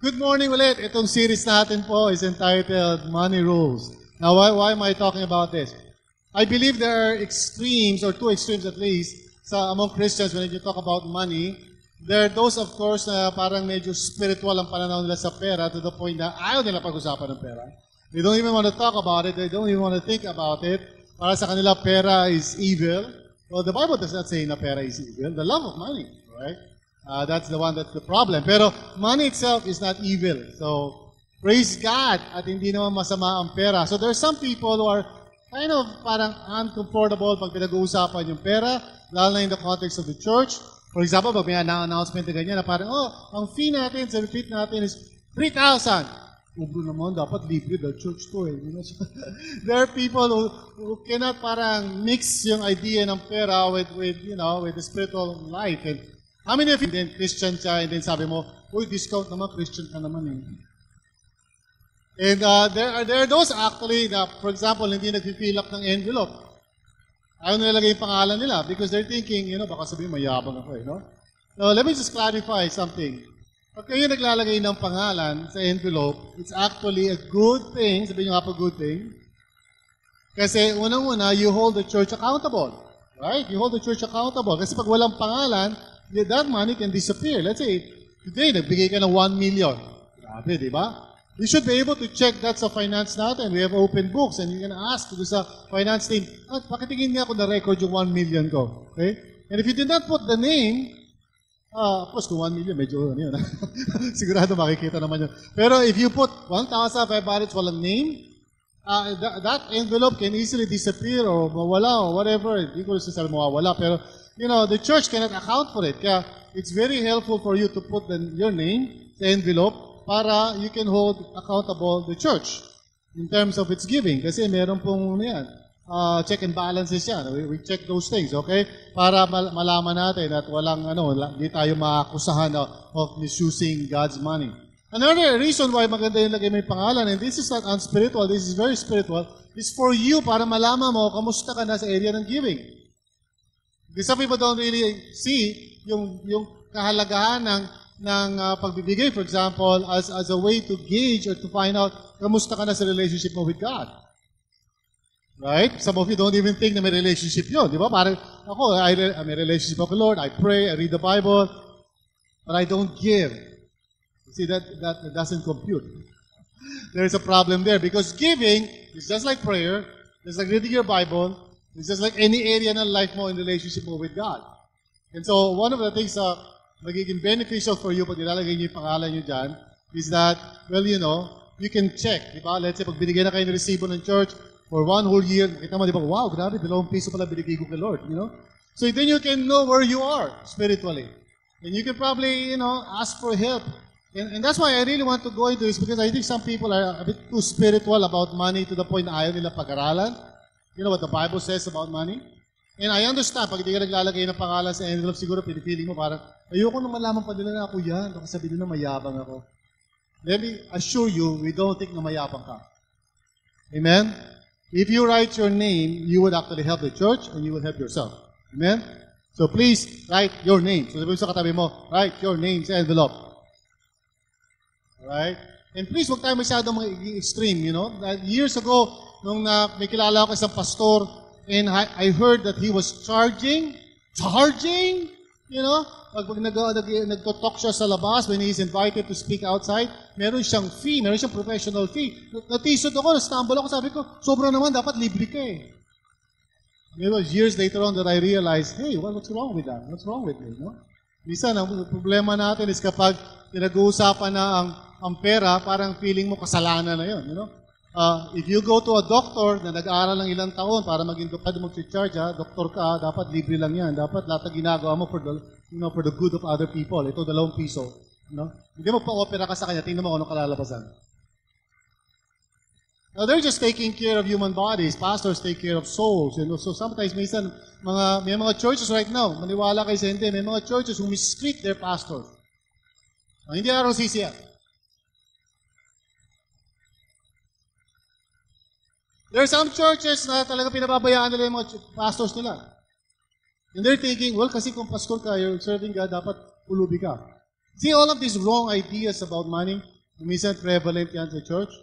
Good morning ulit. Itong series natin po is entitled Money Rules. Now, why am I talking about this? I believe there are extremes, or two extremes at least, among Christians when you talk about money. There are those, of course, na parang medyo spiritual ang pananaw nila sa pera to the point na ayaw nila pag-usapan ng pera. They don't even want to talk about it. They don't even want to think about it. Para sa kanila, pera is evil. Well, the Bible does not say na pera is evil. The love of money, right? That's the problem. Pero money itself is not evil. So, praise God at hindi naman masama ang pera. So, there are some people who are kind of parang uncomfortable pag pinag-uusapan yung pera, lalo na in the context of the church. For example, pag may announcement na ganyan na parang, ang fee natin sa retreat natin is 3,000. Ubro naman, dapat libre the church to eh. You know? So, there are people who cannot parang mix yung idea ng pera with the spiritual life. And how many of you then Christian siya and then sabi mo, uy, discount naman, Christian ka naman eh. And there are those actually na, for example, hindi nag-fill up ng envelope. Ayaw nilagay yung pangalan nila because they're thinking, baka sabihin mayabang ako eh, no? So, let me just clarify something. Pag kayo naglalagay ng pangalan sa envelope, it's actually a good thing, sabihin nyo nga po good thing, kasi unang-una, you hold the church accountable. Right? You hold the church accountable. Kasi pag walang pangalan, that money can disappear. Let's say, today, nagbigay ka ng 1 million. Grabe, di ba? You should be able to check that sa finance natin. We have open books and you can ask sa finance team, pakitingin nga ako na record yung 1 million ko. Okay? And if you did not put the name, of course, kung 1 million, medyo yun. Sigurado makikita naman yun. Pero if you put 1,500 walang name, that envelope can easily disappear or mawala or whatever. Hindi ko sasabi mawawala. Pero, the church cannot account for it. Kaya, it's very helpful for you to put your name sa envelope para you can hold accountable the church in terms of its giving. Kasi meron pong check and balances yan. We check those things, okay? Para malaman natin at walang, hindi tayo maakusahan of misusing God's money. Another reason why maganda yung lagay may pangalan, and this is not unspiritual, this is very spiritual, is for you para malaman mo kamusta ka na sa area ng giving. Because some people don't really see yung kahalagahan ng pagbibigay, for example, as a way to gauge or to find out kamusta ka na sa relationship mo with God. Right? Some of you don't even think na may relationship yun. Di ba? Parang ako, I may relationship with the Lord, I pray, I read the Bible, but I don't give. See, that doesn't compute. There's a problem there because giving is just like prayer, it's like reading your Bible, it's just like any area ng life mo in relationship mo with God. And so, one of the things magiging beneficial for you pag nilalagay niyo yung pangalan niyo dyan is that, well, you can check. Di ba? Let's say, pag binigyan na kayo ng resibo ng church for 1 whole year, kita mo, di ba, wow, grabe, 2 piso pala binigay ko kay Lord, So then you can know where you are spiritually. And you can probably, ask for help. And that's why I really want to go into this because I think some people are a bit too spiritual about money to the point na ayaw nila pag-aralan. You know what the Bible says about money? And I understand, pag hindi ka naglalagay ng pangalan sa envelope, siguro pinipiling mo parang, ayoko nang malaman pa nila na ako yan. Baka sabihin nila mayabang ako. Let me assure you, we don't think na mayabang ka. Amen? If you write your name, you would actually help the church and you would help yourself. Amen? So please, write your name. So sabihin sa katabi mo, write your name sa envelope. Alright? And please, huwag tayo masyadong extreme, Years ago, nung may kilala ako isang pastor, and I heard that he was charging, pag nagto-talk siya sa labas, when he's invited to speak outside, meron siyang fee, meron siyang professional fee. Natisod ako, na-stumble ako, sabi ko, sobra naman, dapat libre ka eh. It was years later on that I realized, hey, what's wrong with that? What's wrong with it, Minsan, ang problema natin is kapag pinag-uusapan na ang pera, parang feeling mo kasalanan na yun, If you go to a doctor na nag-aaral ng ilang taon para maging pwede mag-charge, doktor ka, dapat libre lang yan. Dapat lahat ng ginagawa mo for the good of other people. Ito, 2 piso. Hindi mo pa-opera ka sa kanya, tingnan mo kung anong kalalabasan. Now, they're just taking care of human bodies. Pastors take care of souls. So sometimes, minsan, may mga churches right now, maniwala kayo sa hindi, may mga churches who mistreat their pastors. Hindi araw sisiya. There are some churches na talaga pinababayaan nila yung mga pastors nila. And they're thinking, well, kasi kung pastor ka, you're serving God, dapat ulubi ka. See all of these wrong ideas about money? Minsan prevalent yan sa church.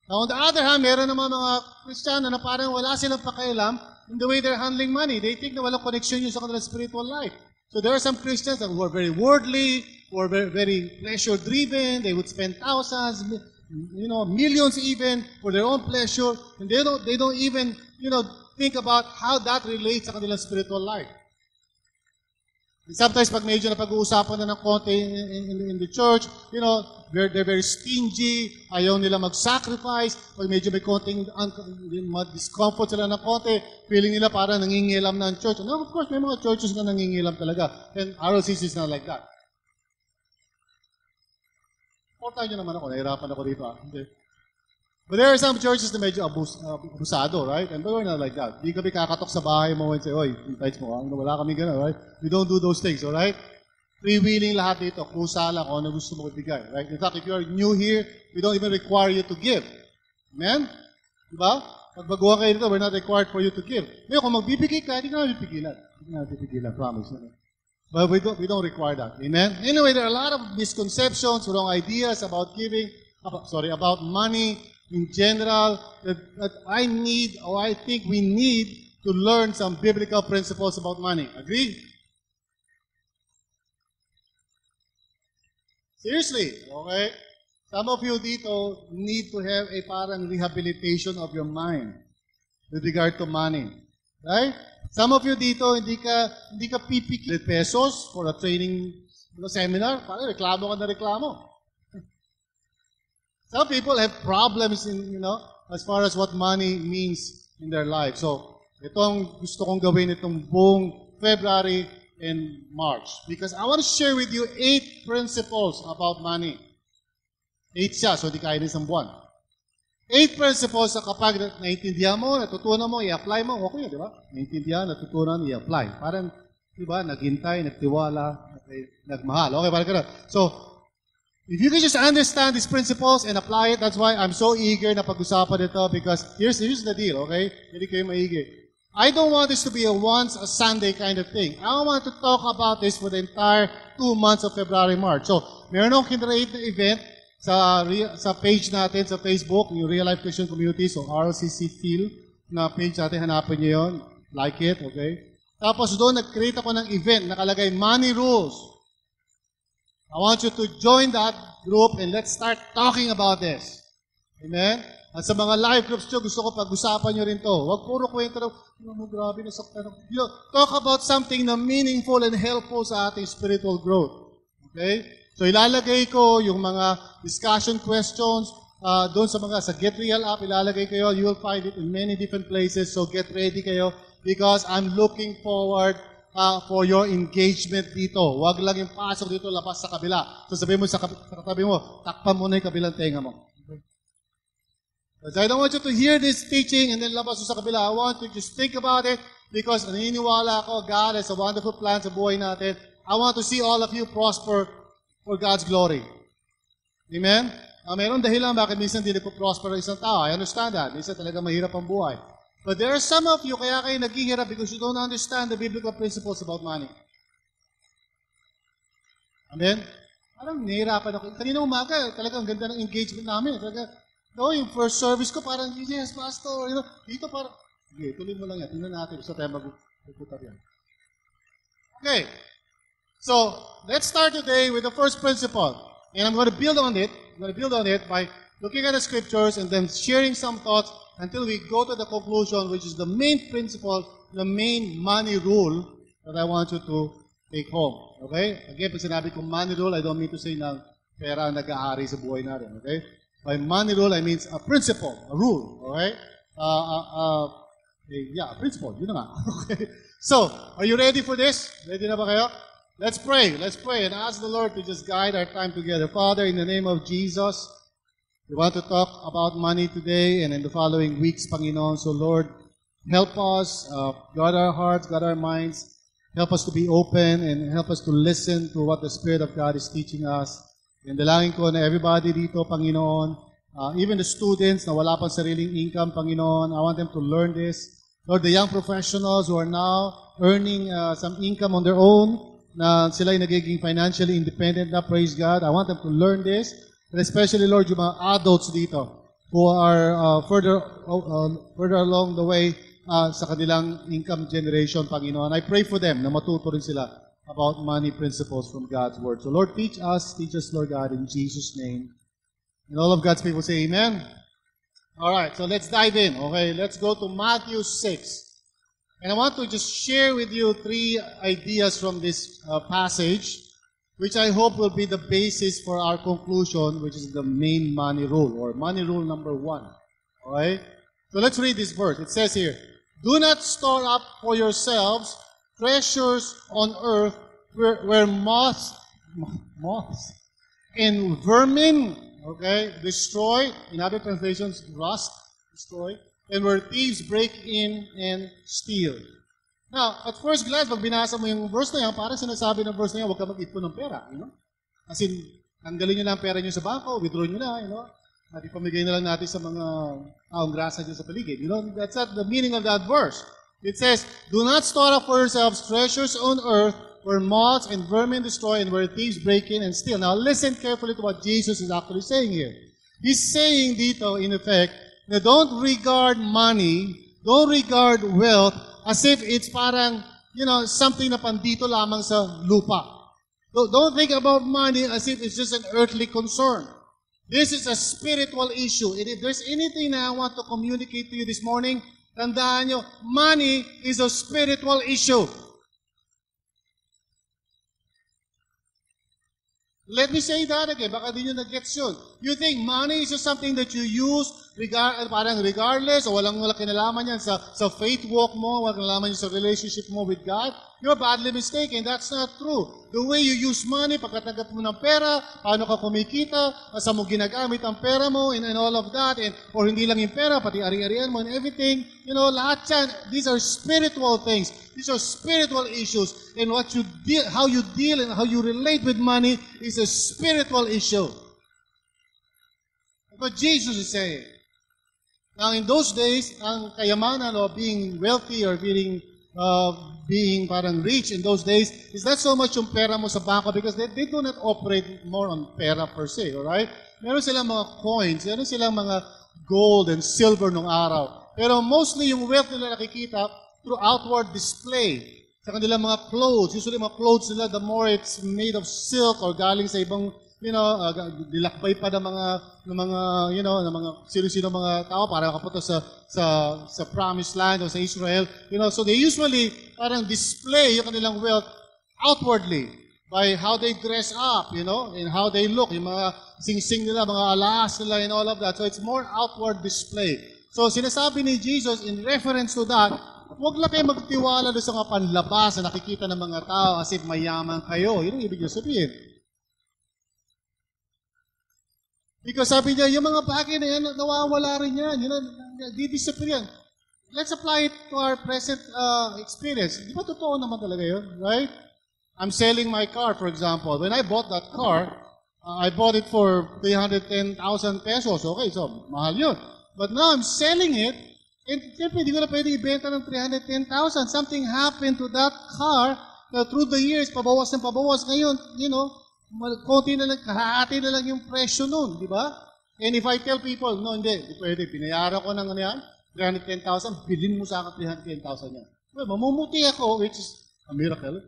Now, on the other hand, meron naman mga Kristiyano na parang wala silang pakialam in the way they're handling money. They think na walang connection yun sa kanilang spiritual life. So there are some Christians that were very worldly, were very, very pleasure-driven. They would spend thousands, millions even for their own pleasure, and they don't even, think about how that relates sa kanilang spiritual life. And sometimes pag medyo napag-uusapan na ng konti in the church, they're very stingy, ayaw nila mag-sacrifice, pag medyo may konting discomfort sila ng konti, feeling nila parang nangingilam na ang church. No, of course, may mga churches na nangingilam talaga, and RLCC is not like that. Portahan nyo naman ako, nahirapan ako dito. Hindi. But there are some churches na medyo abusado, right? And we're not like that. Di kami kakatok sa bahay mo and say, oy, tithes mo, wala kami gano'n, right? We don't do those things, alright? Freewheeling lahat dito, kusa lang kung ano gusto mo ibigay, right? In fact, if you're new here, we don't even require you to give. Amen? Diba? Pag baguhan kayo dito, we're not required for you to give. Ngayon, kung magbibigay ka, hindi ka namin pipigilan. Hindi ka namin pipigilan, promise. But we don't require that. Amen? Anyway, there are a lot of misconceptions, wrong ideas about giving, about money in general, that I need, or I think we need to learn some biblical principles about money. Agree? Seriously, okay? Some of you dito need to have a parang rehabilitation of your mind with regard to money. Right? Some of you dito, hindi ka pipikil pesos for a training seminar. Parang reklamo ka na reklamo. Some people have problems as far as what money means in their life. So, ito ang gusto kong gawin itong buong February and March. Because I want to share with you 8 principles about money. 8 siya, so di kaya ng isang buwan. 8 principles na kapag naintindihan mo, natutunan mo, i-apply mo, okay, di ba? Naintindihan, natutunan, i-apply. Parang, di ba, naghintay, nagtiwala, nagmahal. Okay, parang ganun. So, if you can just understand these principles and apply it, that's why I'm so eager na pag-usapan ito because here's the deal, okay? Hindi kayo maigi. I don't want this to be a once a Sunday kind of thing. I want to talk about this for the entire 2 months of February, March. So, meron akong kinreate na event sa page natin sa Facebook, yung Real Life Christian Community, so RLCC Feel na page natin, hanapin niyo yun. Like it, okay? Tapos doon, nag-create ako ng event, nakalagay Money Rules. I want you to join that group and let's start talking about this. Amen? At sa mga live groups nyo, gusto ko pag-usapan nyo rin to. Huwag puro kwento na, grabe, nasaktan ako. Talk about something na meaningful and helpful sa ating spiritual growth. Okay? So ilalagay ko yung mga discussion questions doon sa Get Real app, ilalagay kayo. You will find it in many different places. So get ready kayo because I'm looking forward for your engagement dito. Huwag lang yung pasok dito, labas sa kabila. So sabihin mo sa katabi mo, takpan mo na yung kabilang tenga mo. Because I don't want you to hear this teaching and then labas mo sa kabila. I want you to just think about it because naniniwala ako, God has a wonderful plan sa buhay natin. I want to see all of you prosper for God's glory. Amen? Mayroon dahilan bakit minsan hindi nagpo-prosper ang isang tao. I understand that. Minsan talaga mahirap ang buhay. But there are some of you, kaya kayo naghihirap because you don't understand the biblical principles about money. Amen? Parang nahihirapan ako. Kanina umaga, talagang ganda ng engagement namin. Talaga, yung first service ko, parang, yes, pastor, dito parang, okay, tuloy mo lang yan. Tingnan natin. Gusto tayo mag-puputar yan. Okay. So, let's start today with the first principle. And I'm going to build on it. I'm going to build on it by looking at the scriptures and then sharing some thoughts until we go to the conclusion, which is the main principle, the main money rule that I want you to take home. Okay? Again, pag sinabi kong money rule, I don't mean to say na pera ang nag-aari sa buhay natin. Okay? By money rule, I mean a principle, a rule. Okay? A principle. Yun na nga. Okay? So, are you ready for this? Ready na ba kayo? Let's pray. Let's pray and ask the Lord to just guide our time together. Father, in the name of Jesus, we want to talk about money today and in the following weeks, Panginoon. So, Lord, help us, guard our hearts, guard our minds. Help us to be open and help us to listen to what the Spirit of God is teaching us. And dalangin ko na everybody dito, Panginoon, even the students na wala pang sariling income, Panginoon, I want them to learn this. Lord, the young professionals who are now earning some income on their own, na sila ay nagiging financially independent na, praise God. I want them to learn this. And especially, Lord, yung mga adults dito who are further along the way sa kanilang income generation, Panginoon. I pray for them na matuto rin sila about money principles from God's Word. So, Lord, teach us, Lord God, in Jesus' name. And all of God's people say amen. All right, so let's dive in. Okay, let's go to Matthew 6. And I want to just share with you 3 ideas from this passage, which I hope will be the basis for our conclusion, which is the main money rule, or money rule number 1. Okay? So let's read this verse. It says here, "Do not store up for yourselves treasures on earth where moths and vermin, okay, destroy. In other translations, rust, destroy. And where thieves break in and steal." Now, at first glance, pag binasa mo yung verse na yan, parang sinasabi ng verse na yan, huwag ka mag-ipon ng pera, you know? As in, tanggalin nyo lang ang pera nyo sa bangko, withdraw nyo na, you know? At ipamigay na lang natin sa mga taong grasa dyan sa paligid. You know, that's not the meaning of that verse. It says, "Do not store up for yourselves treasures on earth where moths and vermin destroy and where thieves break in and steal." Now, listen carefully to what Jesus is actually saying here. He's saying dito, in effect, na don't regard money, don't regard wealth as if it's parang, you know, something na pandito lamang sa lupa. Don't think about money as if it's just an earthly concern. This is a spiritual issue. And if there's anything that I want to communicate to you this morning, tandaan nyo, money is a spiritual issue. Let me say that again, baka di nyo nag-gets yun. You think money is just something that you use parang regardless, o walang kinalaman yan sa faith walk mo, walang kinalaman yan sa relationship mo with God? You're badly mistaken. That's not true. The way you use money, pagkatanggap mo ng pera, paano ka kumikita, saan mo ginagamit ang pera mo, and all of that, or hindi lang yung pera, pati ari-arian mo and everything, you know, lahat yan, these are spiritual things. These are spiritual issues. And what you deal, how you deal and how you relate with money is a spiritual issue. That's what Jesus is saying. Now, in those days, ang kayamanan or being wealthy or being parang rich in those days is not so much yung pera mo sa bangko because they do not operate more on pera per se, alright? Meron silang mga coins, meron silang mga gold and silver nung araw. Pero mostly yung wealth nila nakikita through outward display. Sa kanilang mga clothes, usually mga clothes nila, the more it's made of silk or galing sa ibang, you know, dilakbay pa ng mga, you know, ng mga sino-sino mga tao para makapunta sa promised land o sa Israel. You know, so they usually parang display yung kanilang wealth outwardly by how they dress up, you know, and how they look, yung mga sing-sing nila, mga alas nila and all of that. So it's more outward display. So sinasabi ni Jesus in reference to that, huwag lang kayo magtiwala doon sa mga panlabas na nakikita ng mga tao as if mayaman kayo. Yun ang ibig niyo sabihin. Because sabi niya, yung mga bagay na yan, nawawala rin yan. You know, di-disappear yan. Let's apply it to our present experience. Di ba totoo naman talaga yun? Right? I'm selling my car, for example. When I bought that car, I bought it for 310,000 pesos. Okay, so mahal yun. But now I'm selling it, and siyempre, hindi ko na pwede ibenta ng 310,000. Something happened to that car na through the years, pabawas ng pabawas. Ngayon, you know, konti na lang, kahati na lang yung presyo nun, di ba? And if I tell people, no, hindi pwede, binayaran ko ng ano yan, 310,000, bilhin mo sa akin 310,000 yan. Well, mamumuti ako, which is a miracle.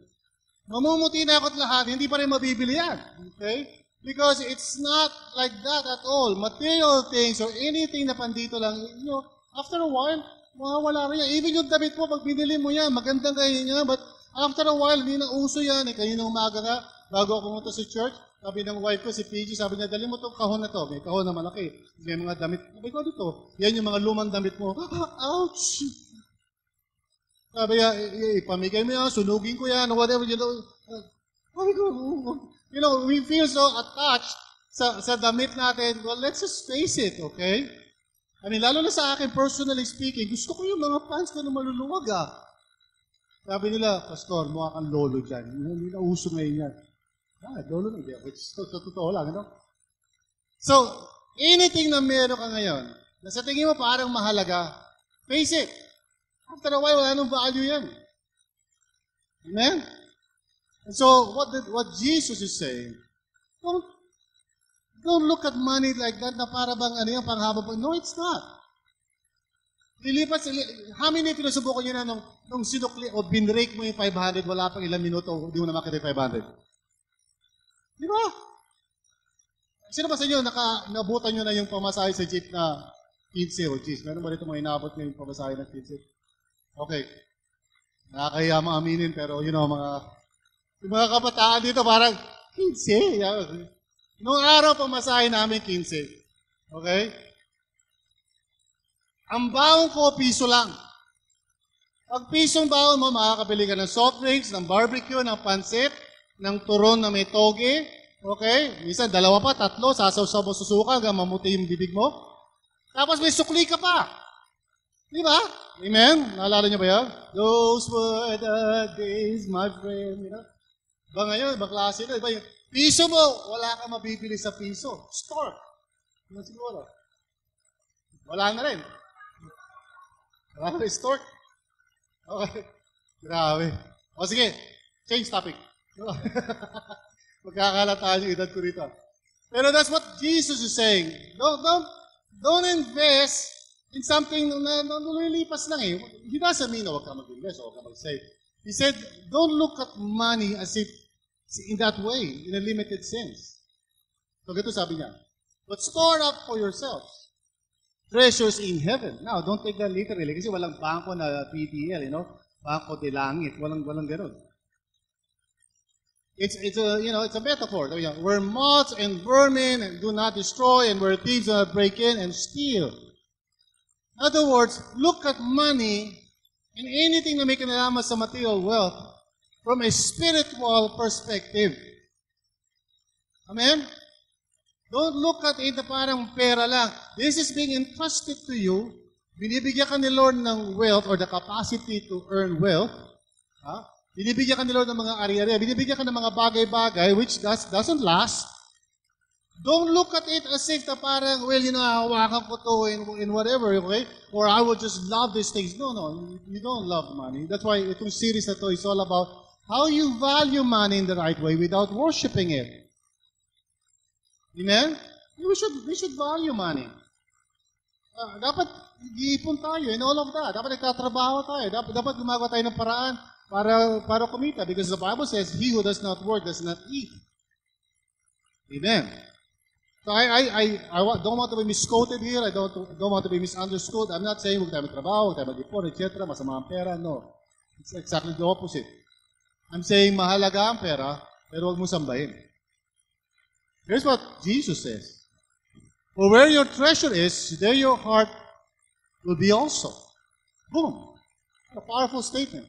Mamumuti na ako at lahat, hindi pa rin mabibili yan. Okay? Because it's not like that at all. Material things or anything na pandito lang, you know, after a while, mawawala rin yan. Even yung damit mo, pag binili mo yan, magandang kayo niya, but after a while, hindi na uso yan. Kanina umaga nga, bago ako pumunta sa church, sabi ng wife ko, si PG, sabi niya, dali mo itong kahon na to. May kahon na malaki. May mga damit. Sabi ko, dito. Yan yung mga lumang damit mo. Ouch! Sabi niya, ipamigay mo yan, sunugin ko yan, whatever, you know. Sabi ko, you know, we feel so attached sa damit natin. Well, let's just face it, okay? I mean, lalo na sa akin, personally speaking, gusto ko yung mga pants ko na maluluwag, Sabi nila, Pastor, mukha kang lolo dyan. Hindi na uso ngayon yan. Lolo na yan. Which is totoo lang, ano? So, anything na meron ka ngayon, na sa tingin mo parang mahalaga, face it. After a while, wala nang value yan. Amen? And so, what Jesus is saying, don't look at money like that na para bang ano yung panghaba pa. No, it's not. How many pinasubukan nyo na nung sinukli o binrake mo yung 500, wala pang ilang minuto, hindi mo na makita yung 500? Di ba? Sino ba sa inyo nabutan nyo na yung pamasahe sa jeep na 15 o jeez? Meron ba dito mga inabot nyo yung pamasahe na 15? Okay. Nakakahiya maaminin, pero yung mga kabataan dito parang 15. Noong araw pamasahe namin 15. Okay? Ang baon ko, piso lang. Pag pisong baon mo, makakabili ka ng soft drinks, ng barbecue, ng pansit, ng turon na may toge. Okay? Minsan, 2 pa, 3, sasaw-saw mo susuka hanggang mamuti yung bibig mo. Tapos may sukli ka pa. Di ba? Amen? Naalala niyo ba yan? Those were the days, my friend. Ba ngayon, ba klase na? Ba yung piso mo, wala kang mabibili sa piso. Store. Ano siguro? Wala na rin. Wala na rin store. Okay. Grabe. O sige, change topic. Magkakalataan yung edad ko rito. Pero that's what Jesus is saying. Don't invest in something na nililipas lang eh. He doesn't mean na huwag ka mag-invest o huwag ka mag-save. He said, don't look at money as if in that way, in a limited sense. So, ganito sabi niya, but store up for yourselves treasures in heaven. Now, don't take that literally kasi walang bangko na PDL, Bangko de langit. Walang ganun. It's a metaphor. Where moths and vermin do not destroy and where thieves do not break in and steal. In other words, look at money and anything na may kinalaman sa material wealth from a spiritual perspective. Amen? Don't look at it na parang pera lang. This is being entrusted to you. Binibigyan ka ni Lord ng wealth or the capacity to earn wealth. Binibigyan ka ni Lord ng mga ari-ari. Binibigyan ka ng mga bagay-bagay which doesn't last. Don't look at it as if na parang, hawakan ko to in whatever, okay? Or I will just love these things. No, you don't love money. That's why itong series na to is all about how you value money in the right way without worshiping it. Amen? We should value money. Dapat iipon tayo and all of that. Dapat nagtatrabaho tayo. Dapat gumagawa tayo ng paraan para kumita because the Bible says, he who does not work does not eat. Amen. So I don't want to be misquoted here. I don't want to be misunderstood. I'm not saying huwag tayo magtrabaho, huwag tayo mag-ipon, etc. Masama ang pera. No. It's exactly the opposite. I'm saying mahalaga ang pera, pero huwag mo sambahin. Here's what Jesus says. For where your treasure is, there your heart will be also. Boom. A powerful statement.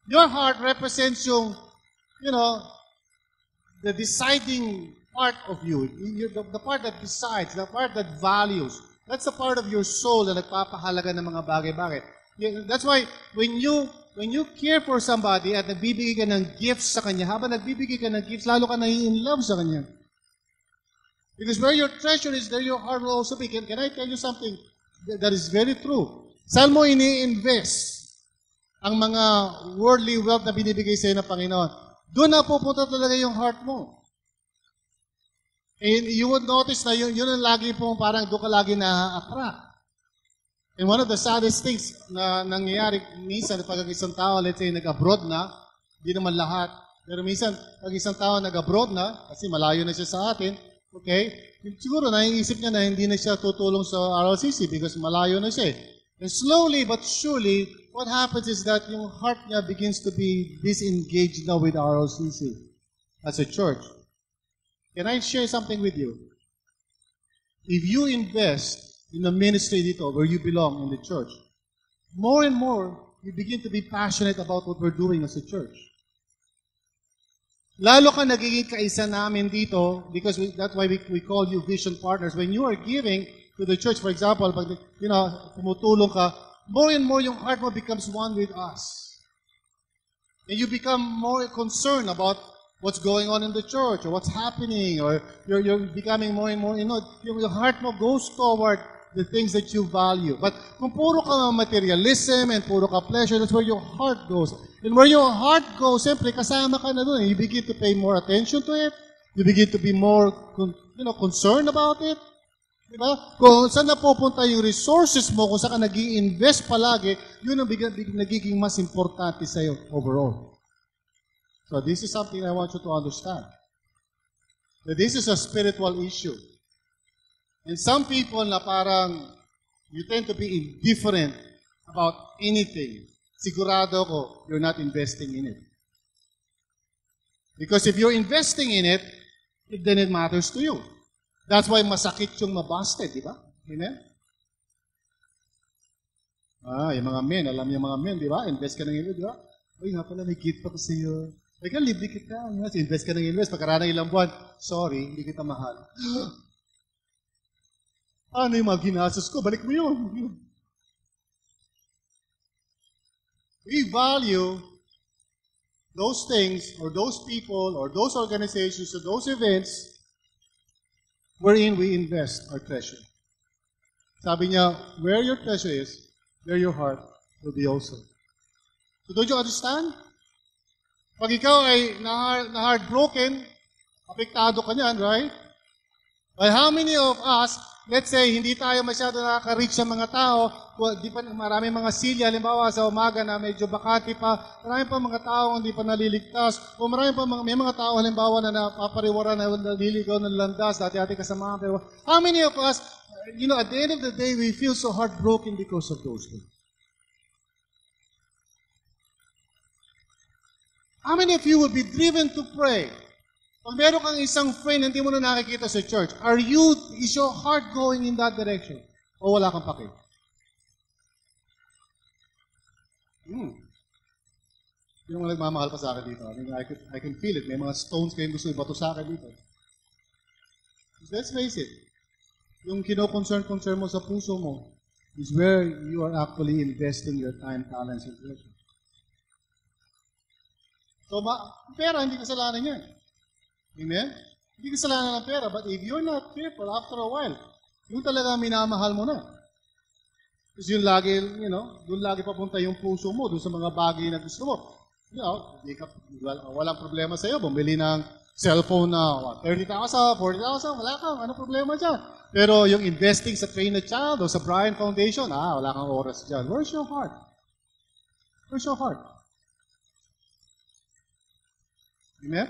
Your heart represents the deciding part of you. The part that decides, the part that values. That's the part of your soul na nagpapahalaga ng mga bagay-bagay. That's why when you care for somebody at nagbibigay ka ng gifts sa kanya, habang nagbibigay ka ng gifts, lalo ka na-in-love sa kanya. Because where your treasure is, there your heart will also be. Can I tell you something that is very true? Saan mo ini-invest ang mga worldly wealth na binibigay sa iyo ng Panginoon? Doon na pupunta talaga yung heart mo. And you would notice na yun ang lagi pong parang doon ka lagi na-attract. And one of the saddest things na nangyayari minsan pag isang tao, let's say, nag-abroad na, hindi naman lahat, pero minsan, pag isang tao nag-abroad na, kasi malayo na siya sa atin, okay, siguro naiisip niya na hindi na siya tutulong sa RLCC because malayo na siya. And slowly but surely, what happens is that yung heart niya begins to be disengaged now with RLCC as a church. Can I share something with you? If you invest in the ministry dito where you belong in the church, more and more, you begin to be passionate about what we're doing as a church. Lalo ka nagiging kaisa namin dito because that's why we call you vision partners. When you are giving to the church, for example, pag tumutulong ka, more and more yung heart mo becomes one with us. And you become more concerned about what's going on in the church or what's happening, or you're becoming more and more, your heart mo goes toward the things that you value. But kung puro ka materialism and puro ka pleasure, that's where your heart goes. And where your heart goes, siyempre, kasama ka na doon. You begin to pay more attention to it. You begin to be more, concerned about it. Diba? Kung saan napupunta yung resources mo, kung saan ka nag-i-invest palagi, yun ang nagiging mas importante sa'yo overall. So this is something I want you to understand. That this is a spiritual issue. And some people na parang, you tend to be indifferent about anything. Sigurado ko, you're not investing in it. Because if you're investing in it, then it matters to you. That's why masakit yung mabasted, di ba? Amen? Yung mga men, alam yung mga men, di ba? Invest ka ng invest, di ba? Uy, nga pala, may gift pa kasi yun. Teka, libre kita. Invest ka ng invest. Pagkaraan ng ilang buwan, sorry, hindi kita mahal. Ano yung mga ginastos ko? Balik mo yun. We value those things, or those people, or those organizations, or those events wherein we invest our treasure. Sabi niya, where your treasure is, there your heart will be also. So don't you understand? Pag ikaw ay na-heartbroken, apektado ka niyan, right? But how many of us, let's say, hindi tayo masyado nakaka-reach sa mga tao, di pa, marami mga silya, halimbawa sa umaga na medyo bakati pa, marami pa mga tao hindi pa naliligtas, o marami pa may mga tao, halimbawa na napapariwara na naliligaw ng landas, dati-dati kasama. Pero how many of us, at the end of the day, we feel so heartbroken because of those things? How many of you will be driven to pray? Pag meron kang isang friend hindi mo na nakikita sa church, is your heart going in that direction? O wala kang pake? Yung nagmamahal pa sa akin dito. I mean, I can feel it. May mga stones kayong gusto ibato sa akin dito. Let's face it. Yung kino-concern mo sa puso mo is where you are actually investing your time, talents, and treasure. So, pera, hindi kasalanan yan. Amen? Hindi kasalanan ng pera, but if you're not careful, after a while, yung talaga minamahal mo na. Kasi yun lagi, doon lagi papunta yung puso mo, doon sa mga bagay na gusto mo. Walang problema sa'yo, bumili ng cellphone na 30,000, 40,000, wala kang, ano problema dyan? Pero yung investing sa Train a Child o sa Brian Foundation, wala kang oras dyan. Where's your heart? Where's your heart? Amen?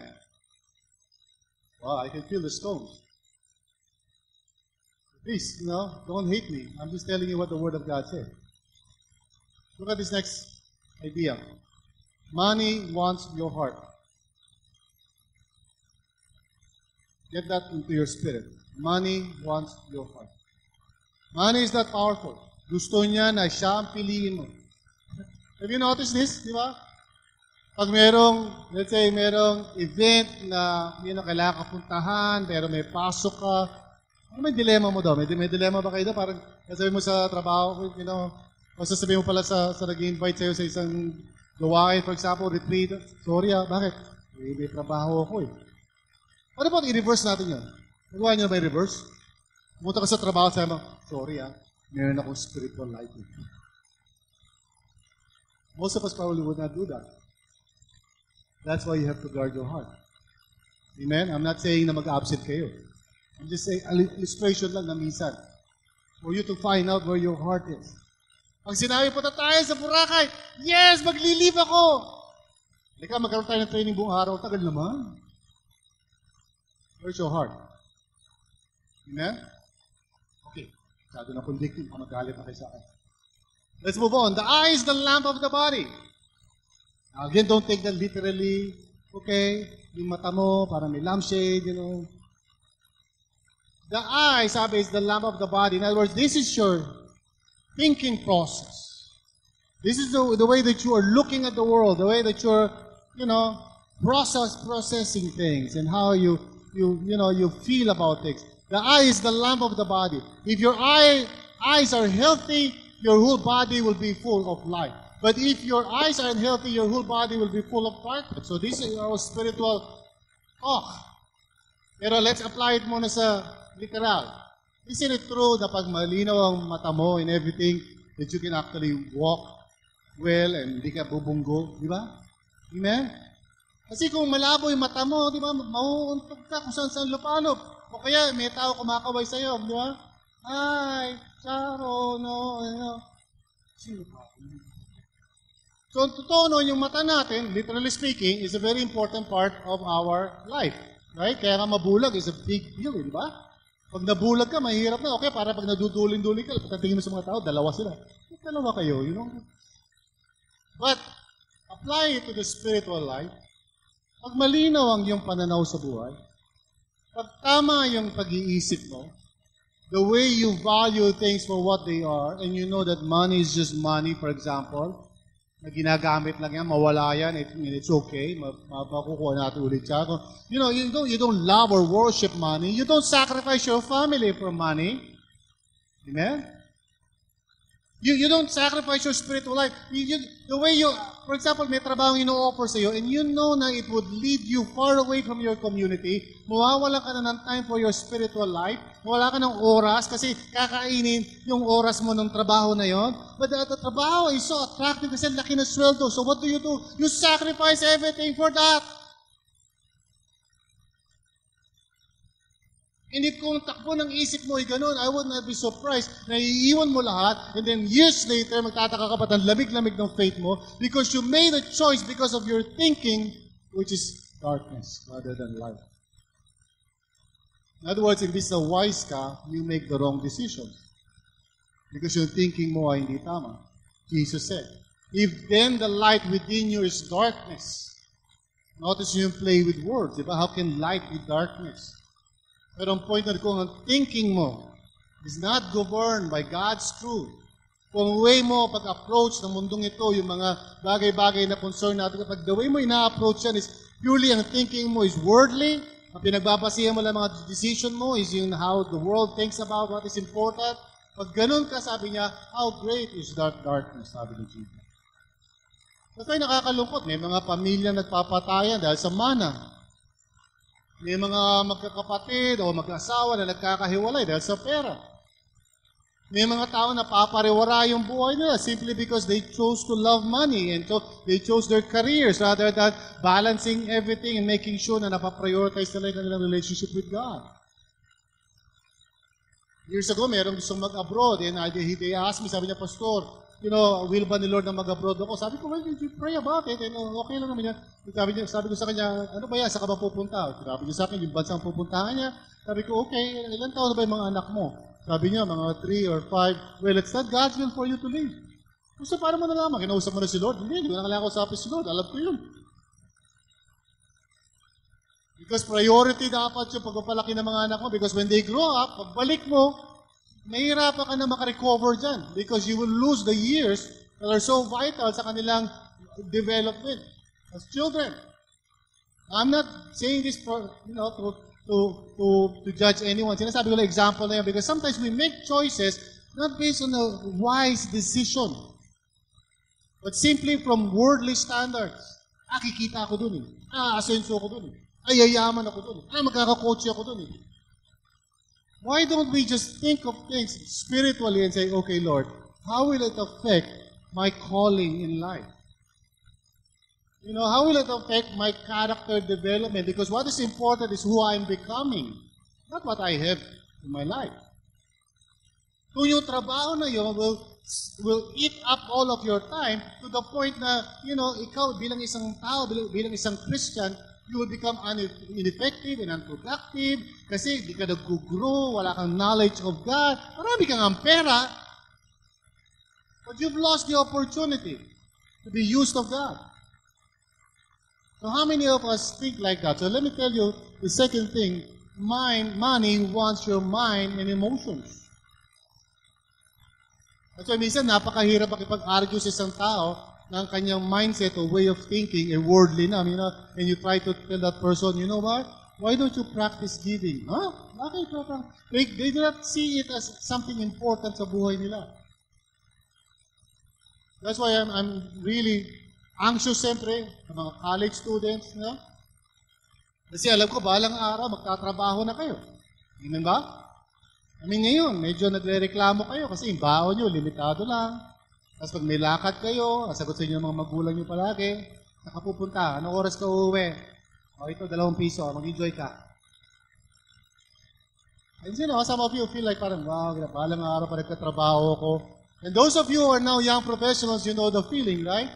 Wow, I can feel the stones. Please, don't hate me. I'm just telling you what the Word of God says. Look at this next idea. Money wants your heart. Get that into your spirit. Money wants your heart. Money is not powerful. Gusto niya na siya ang piliin mo. Have you noticed this? Di ba? Pag let's say, merong event na kailangan ka puntahan, pero may pasok ka, may dilema mo daw. May dilema ba kayo daw? Parang sasabihin mo sa trabaho, o sasabihin mo pala sa nag-invite sa'yo sa isang gawain, for example, retreat. Sorry bakit? May trabaho ako eh. Ano ba i-reverse natin yun? Nagawa niyo na ba i-reverse? Pumunta ka sa trabaho, sabi mo, sorry meron akong spiritual life. Most of us probably would not do that. That's why you have to guard your heart. Amen? I'm not saying na mag-absent kayo. I'm just saying, illustration lang na minsan. For you to find out where your heart is. Pag sinabi po tayo sa Boracay, yes, maglilive ako. Halika, magkaroon tayo ng training buong araw. Tagal naman. Where's your heart? Amen? Okay. Masyado na convicting. Magalit na kayo sa akin. Let's move on. The eye is the lamp of the body. Now, again, don't take that literally. Okay? Yung mata mo, parang may lampshade, The eye, sabi, is the lamp of the body. In other words, this is your thinking process. This is the way that you are looking at the world, the way that you're, processing things and how you feel about things. The eye is the lamp of the body. If your eyes are healthy, your whole body will be full of light. But if your eyes are unhealthy, your whole body will be full of darkness. So this is our spiritual talk. Pero let's apply it muna sa literal. Isn't it true na pag malinaw ang mata mo in everything, that you can actually walk well and hindi ka bubunggo? Di ba? Amen? Kasi kung malabo yung mata mo, di ba, mauuntog ka kung saan lupalop. O kaya may tao kumakaway sa'yo, di ba? Ay, Charo, no. Sino pa? So, totoo no, yung mata natin, literally speaking, is a very important part of our life. Right? Kaya nga mabulag is a big deal, di ba? Pag nabulag ka, mahirap na. Okay, para pag naduduling-duling ka, pagkatingin mo sa mga tao, dalawa sila. Dalawa kayo, you know? But, apply it to the spiritual life. Pag malinaw ang iyong pananaw sa buhay, pag tama yung pag-iisip mo, the way you value things for what they are, and you know that money is just money, for example, na ginagamit lang yan, mawala yan, it's okay, makukuha natin ulit siya. You know, you don't love or worship money, you don't sacrifice your family for money. Amen? You don't sacrifice your spiritual life. The way you, for example, may trabaho ino-offer sa iyo, and you know na it would lead you far away from your community, mawawalan ka na ng time for your spiritual life, wala ka ng oras kasi kakainin yung oras mo ng trabaho na yon. But the trabaho is so attractive kasi laki na sweldo. So what do? You sacrifice everything for that. And if kung takbo ng isip mo ay ganun, I would not be surprised na iiwan mo lahat and then years later, magtataka ka pa ang lamig-lamig ng faith mo because you made a choice because of your thinking, which is darkness rather than light. In other words, imbis na wise ka, you make the wrong decisions. Because yung thinking mo ay hindi tama. Jesus said, if then the light within you is darkness, notice yung play with words, diba? How can light be darkness? Pero ang point na kung ang thinking mo is not governed by God's truth, kung way mo pag-approach ng mundong ito, yung mga bagay-bagay na concern natin, kapag the way mo ina-approach yan is purely ang thinking mo is worldly, ang pinagbabasihan mo lang mga decision mo is yung how the world thinks about what is important. Pag ganun ka, sabi niya, how great is darkness, sabi ni Jesus. Kasi nakakalungkot, may mga pamilya nagpapatayan dahil sa mana. May mga magkakapatid o mag-asawa na nagkakahiwalay dahil sa pera. May mga tao na papariwara yung buhay nila simply because they chose to love money and so they chose their careers rather than balancing everything and making sure na napaprioritize nila yung kanilang relationship with God. Years ago, mayroong gustong mag-abroad and they asked me, sabi niya, Pastor, will ba ni Lord na mag-abroad ako? Sabi ko, well, you pray about it and okay lang naman yan. Sabi ko sa kanya, ano ba yan? Saan ka ba pupunta? Sabi niya sa akin, yung bansang pupuntahan niya. Sabi ko, okay, ilan taon na ba yung mga anak mo? Sabi niya, mga 3 or 5. Well, it's not God's will for you to live. So, paano mo nalaman? Kinausap mo na si Lord? Hindi ko na kailangan kausapin si Lord. Alam ko yun. Because priority dapat yung pagpapalaki ng mga anak mo because when they grow up, pagbalik mo, mahirapan ka na makarecover dyan because you will lose the years that are so vital sa kanilang development as children. I'm not saying this for, to judge anyone. Sinasabi ko lang example na yan because sometimes we make choices not based on a wise decision, but simply from worldly standards. Kikita ako dun asenso ako dun yayaman ako dun magkakakotse ako dun Why don't we just think of things spiritually and say, okay, Lord, how will it affect my calling in life? How will it affect my character development? Because what is important is who I'm becoming, not what I have in my life. Kung yung trabaho na yun will eat up all of your time to the point na, ikaw bilang isang tao, bilang isang Christian, you will become ineffective and unproductive kasi di ka nag-grow, wala kang knowledge of God. Marami kang ang pera, but you've lost the opportunity to be used of God. So how many of us think like that? So let me tell you the second thing. Money wants your mind and emotions. At so minsan napakahirap makipag-argue sa isang tao ng kanyang mindset or way of thinking, worldly na, and you try to tell that person, you know what? Why don't you practice giving? Bakit? They do not see it as something important sa buhay nila. That's why I'm really anxious siyempre sa mga college students, Kasi alam ko, balang araw, magtatrabaho na kayo. Amen ba? I mean, ngayon, medyo nagre-reklamo kayo kasi yung baon nyo, limitado lang. Tapos pag may lakad kayo, sagot sa inyo ng mga magulang nyo palagi, nakapupunta, anong oras ka uuwi? O ito, 2 piso, mag-enjoy ka. And you know, some of you feel like parang, wow, balang araw pa nagkatrabaho ko. And those of you who are now young professionals, you know the feeling, right?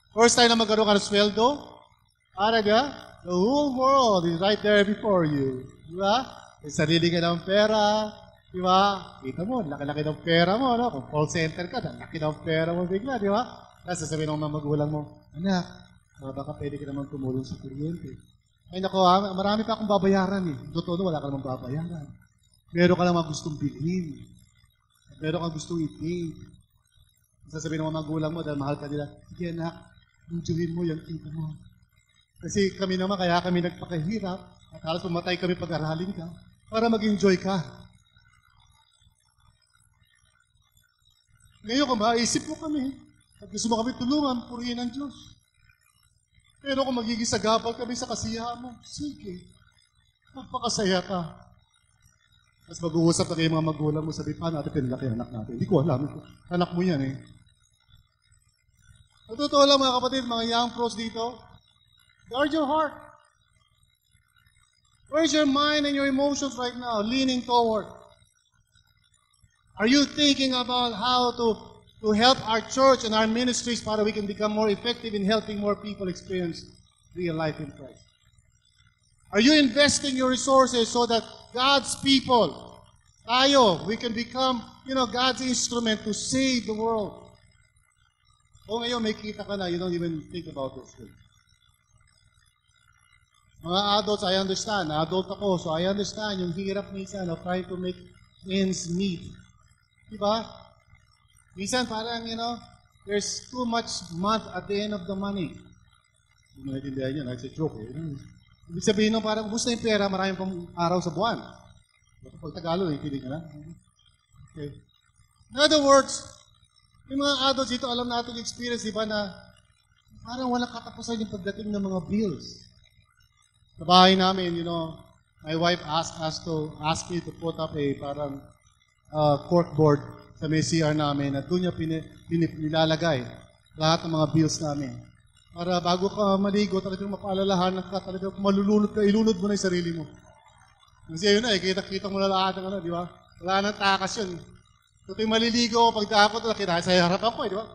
First time na magkaroon ka ng sweldo, araga, the whole world is right there before you. Di ba? May sarili ka ng pera, di ba? Kita mo, laki-laki ng pera mo, no? Kung call center ka, laki ng pera mo bigla, di ba? Tapos sasabihin ng mga magulang mo, anak, baka pwede ka naman tumulong sa kuryente. Ay nako, marami pa akong babayaran eh. Totoo, wala ka namang babayaran. Meron ka namang gustong bilhin. Meron kang gustong i-pay. Sasabihin ng mga magulang mo dahil mahal ka nila, sige anak, enjoyin mo yung kita mo. Kasi kami naman, kaya kami nagpakahirap at halos pumatay kami pag-aralin ka para mag-enjoy ka. Ngayon, kung maisip mo kami, at gusto mo kami tulungan, purihin ang Diyos. Pero kung magiging sagabal kami sa kasiyahan mo, sige, magpakasaya ka. Tapos mag-uusap na kayo mga magulang mo, sabi, paano natin pinalaki anak natin? Hindi ko alam. Anak mo yan eh. Sa totoo lang mga kapatid, mga young pros dito, guard your heart. Where's your mind and your emotions right now leaning toward? Are you thinking about how to help our church and our ministries para we can become more effective in helping more people experience real life in Christ? Are you investing your resources so that God's people, tayo, we can become, God's instrument to save the world? O ngayon, may kita ka na, you don't even think about those things. Mga adults, I understand. Adult ako, so I understand yung hirap minsan of trying to make ends meet. Diba? Minsan parang, there's too much month at the end of the money. Hindi mo natindihan yun, it's a joke. Ibig sabihin nung parang ubus na yung pera, maraming pang araw sa buwan. Pag Tagalog, naintindihan ka na? Okay. In other words, yung mga adults dito, alam natin yung experience, di ba, na parang walang katapusan yung pagdating ng mga bills. Sa bahay namin, my wife asked me to put up a parang corkboard sa may CR namin at doon niya nilalagay lahat ng mga bills namin. Para bago ka maligo, talagang mapaalalahanan ka, talagang malulunod ka, ilunod mo na yung sarili mo. Kasi yun na, kita mo na lahat ng di ba? Wala nang takas yun. So, tuwing maliligo ako, pagdako ito, nakita sa harapan ko, di ba?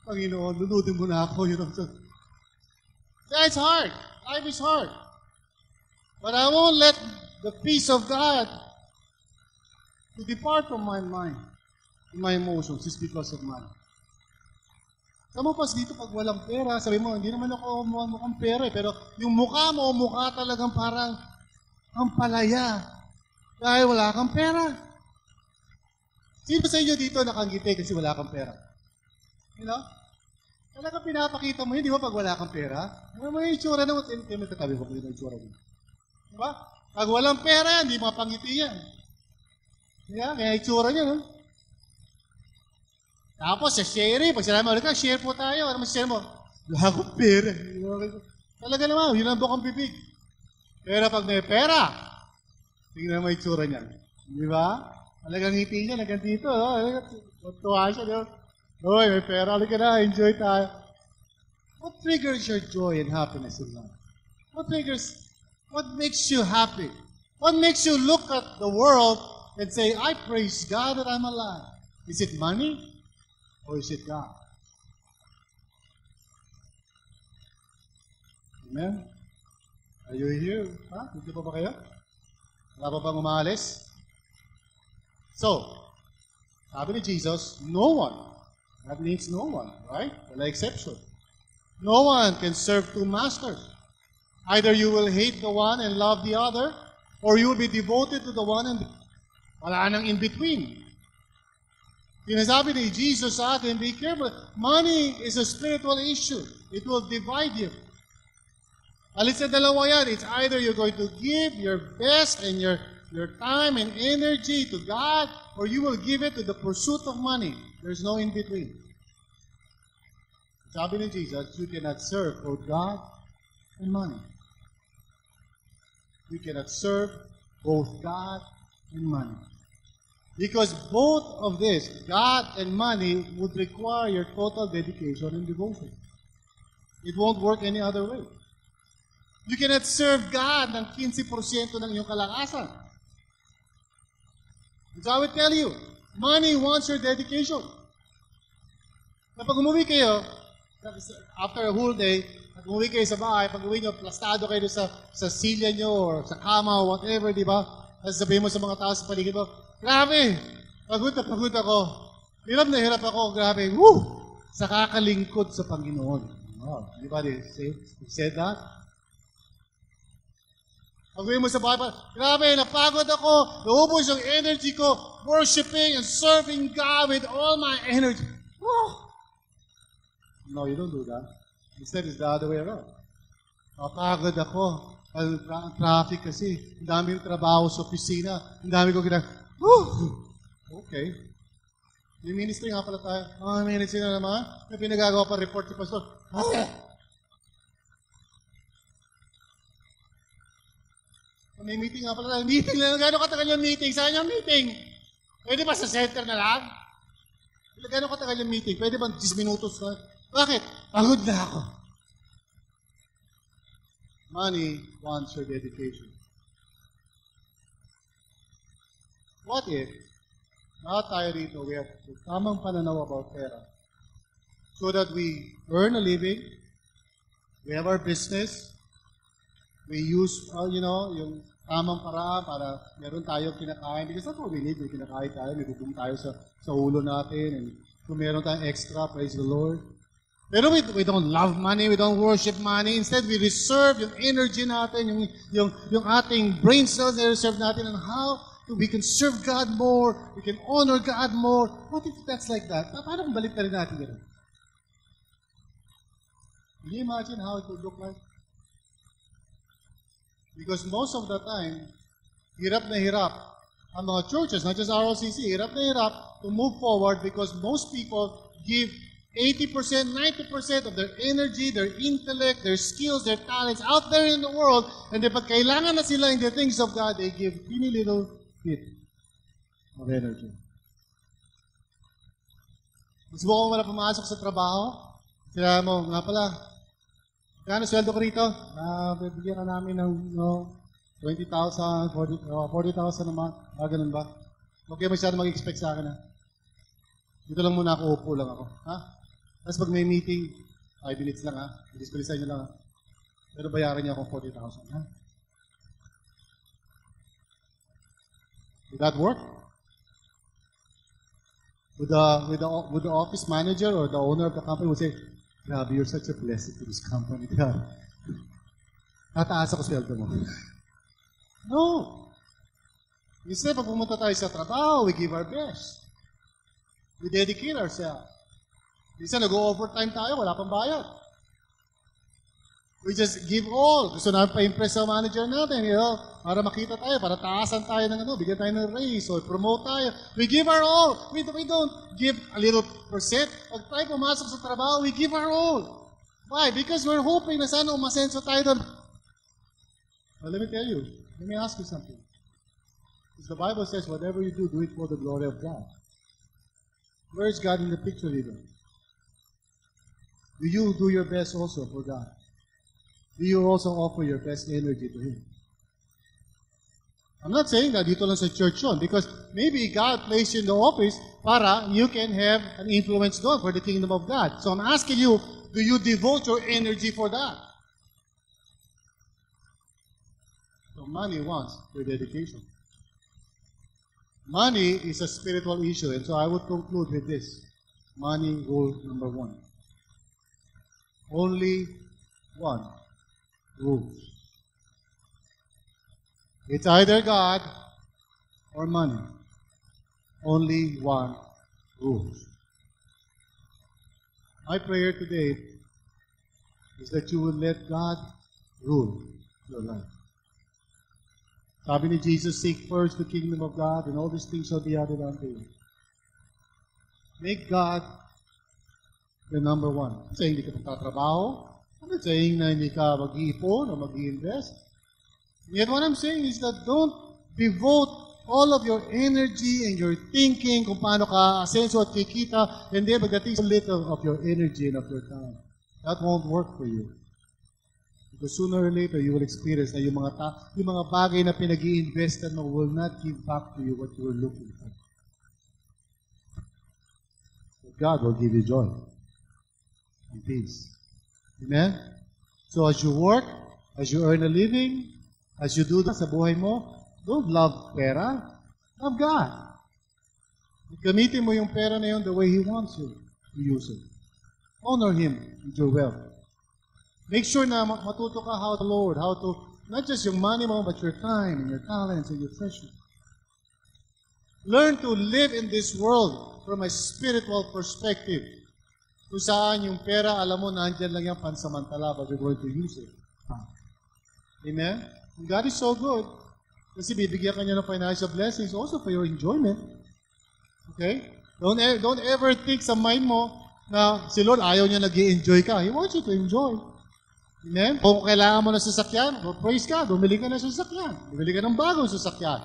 Panginoon, lunodin mo na ako, So, yeah, it's hard. Life is hard. But I won't let the peace of God to depart from my mind and my emotions just because of money. Sa mo pas dito, pag walang pera, sabi mo, hindi naman ako mukhang pera pero yung mukha mo, mukha talagang parang ang palaya. Dahil wala kang pera. Sino sa inyo dito nakangiti kasi wala kang pera? Talagang pinapakita mo yun, di ba, pag wala kang pera? May itsura naman, may katabi ko yung itsura mo. Diba? Pag walang pera, hindi mapangiti yan. Yeah, may itsura niya, no? Tapos, sa sharing, pag sinabi mo, share po tayo. Ano share mo? Wala akong pera. Talaga naman, yun ang bukang bibig. Pero pag may pera, tingnan mo itsura niya. Di ba? Talagang ngiti niya, hanggang dito. Tuwa siya, di ba? Hoy, may pera. Halika na, enjoy tayo. What triggers your joy and happiness in life? What makes you happy? What makes you look at the world and say, I praise God that I'm alive? Is it money? Or is it God? Amen? Are you here? Dito pa ba kayo? Wala pa bang umalis? So, sabi ni Jesus, no one. That means no one, right? Wala exception. No one can serve two masters. Either you will hate the one and love the other, or you will be devoted to the one and wala nang in between. Sinasabi ni Jesus sa atin, be careful. Money is a spiritual issue. It will divide you. Alis sa dalawa yan. It's either you're going to give your best and your time and energy to God, or you will give it to the pursuit of money. There's no in between. Sabi ni Jesus, you cannot serve both God and money. You cannot serve both God and money. Because both of this, God and money, would require your total dedication and devotion. It won't work any other way. You cannot serve God ng 15% ng iyong kalakasan. So I would tell you, money wants your dedication. Kapag umuwi kayo, after a whole day, pag umuwi kayo sa bahay, pag uwi nyo, plastado kayo sa silya nyo or sa kama or whatever, di ba? Tapos sabihin mo sa mga tao sa paligid mo, grabe, pagod ako. Hirap na hirap ako, grabe. Woo! Sa kakalingkod sa Panginoon. Wow. Anybody said that? Pag uwi mo sa bahay, grabe, napagod ako, naubos yung energy ko, worshiping and serving God with all my energy. Woo! No, you don't do that. Instead, it's the other way around. Napagod ako. Ang traffic kasi. Ang dami yung trabaho sa opisina. Ang dami ko Okay. May ministry nga pala tayo. May ministry na naman. May pinagagawa pa report si Pastor. May meeting nga pala tayo. Meeting lang. Gano'ng katagal yung meeting? Saan yung meeting? Pwede ba sa center na lang? Gano'ng katagal yung meeting? Pwede ba 10 minutos na? Bakit? Pagod na ako. Money wants your dedication. What if, lahat tayo rito, we have tamang pananaw about pera. So that we earn a living, we have our business, we use, yung tamang paraan para meron tayong kinakain. Because that's what we need. May kinakain tayo, may bubong tayo sa ulo natin. And kung meron tayong extra, praise the Lord. Pero we don't love money, we don't worship money. Instead, we reserve yung energy natin, yung ating brain cells na reserve natin on how we can serve God more, we can honor God more. What if that's like that? Paano kung balik na rin natin yun? Can you imagine how it would look like? Because most of the time, hirap na hirap ang mga churches, not just ROCC, hirap na hirap to move forward because most people give 80%, 90% of their energy, their intellect, their skills, their talents out there in the world, and then pag kailangan na sila in the things of God, they give teeny little bit of energy. Gusto mo wala pumasok sa trabaho? Sila mo, nga pala, kano sweldo ko rito? Bibigyan ka namin ng 20,000, 40,000 a month. Ganun ba? Huwag kayo masyado mag-expect sa akin, ha? Dito lang muna ako, upo lang ako. Ha? Tapos pag may meeting, 5 minutes lang, ha? Bilis-bilisan nyo lang, ha? Pero bayaran niya akong 40,000, ha? Would that work? Would the office manager or the owner of the company would say, grabe, you're such a blessing to this company. Tataas ako sweldo mo. No. Instead, pag pumunta tayo sa trabaho, we give our best. We dedicate ourselves. Minsan, nag-overtime tayo, wala pang bayad. We just give all. Gusto namin pa-impress sa manager natin, para makita tayo, para taasan tayo ng bigyan tayo ng raise, or promote tayo. We give our all. We don't give a little percent. Pag tayo pumasok sa trabaho, we give our all. Why? Because we're hoping na sana umasenso tayo doon. Well, let me tell you. Let me ask you something. Because the Bible says, whatever you do it for the glory of God. Where is God in the picture, leader? Do you do your best also for God? Do you also offer your best energy to Him? I'm not saying that dito lang sa church yun, because maybe God placed you in the office para you can have an influence doon for the kingdom of God. So I'm asking you, do you devote your energy for that? So money wants your dedication. Money is a spiritual issue, and so I would conclude with this. Money rule number 1. Only one rule. It's either God or money. Only one rule. My prayer today is that you will let God rule your life. Sabi ni Jesus, seek first the kingdom of God, and all these things shall be added unto you. Make God the number 1. I'm saying hindi ka magtatrabaho. I'm not saying na hindi ka mag-iipon o mag-i-invest. Yet what I'm saying is that don't devote all of your energy and your thinking kung paano ka asenso at kikita, and then pagdating so little of your energy and of your time. That won't work for you. Because sooner or later, you will experience na yung mga bagay na pinag-i-investan mo will not give back to you what you were looking for. But God will give you joy and peace. Amen? So as you work, as you earn a living, as you do that sa buhay mo, don't love pera. Love God. Gamitin mo yung pera na yun the way He wants you to use it. Honor Him with your wealth. Make sure na matuto ka how to Lord, how to, not just yung money mo, but your time and your talents and your treasure. Learn to live in this world from a spiritual perspective. Kung saan yung pera, alam mo, nandiyan lang yung pansamantala, but you're going to use it. Amen? God is so good. Kasi bibigyan ka niya ng financial blessings also for your enjoyment. Okay? Don't ever think sa mind mo na si Lord ayaw niya nag-i-enjoy ka. He wants you to enjoy. Amen? Kung kailangan mo ng sasakyan, praise God, bumili ka ng sasakyan. Bumili ka ng bagong sasakyan.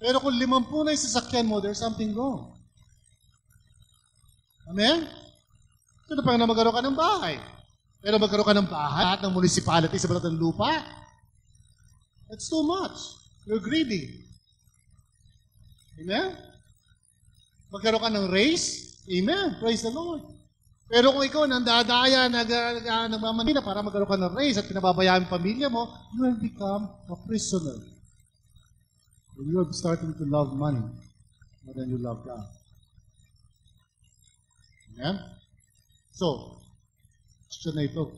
Pero kung 50 na yung sasakyan mo, there's something wrong. Amen? Ito na pang na magkaroon ka ng bahay. Pero magkaroon ka ng bahay at ng municipality sa balat ng lupa. That's too much. You're greedy. Amen? Magkaroon ka ng race. Amen. Praise the Lord. Pero kung ikaw nandadaya, nagmamanila para magkaroon ka ng race at pinababayaan ang pamilya mo, you will become a prisoner. And you are starting to love money more than you love God. Amen? So, question na ito.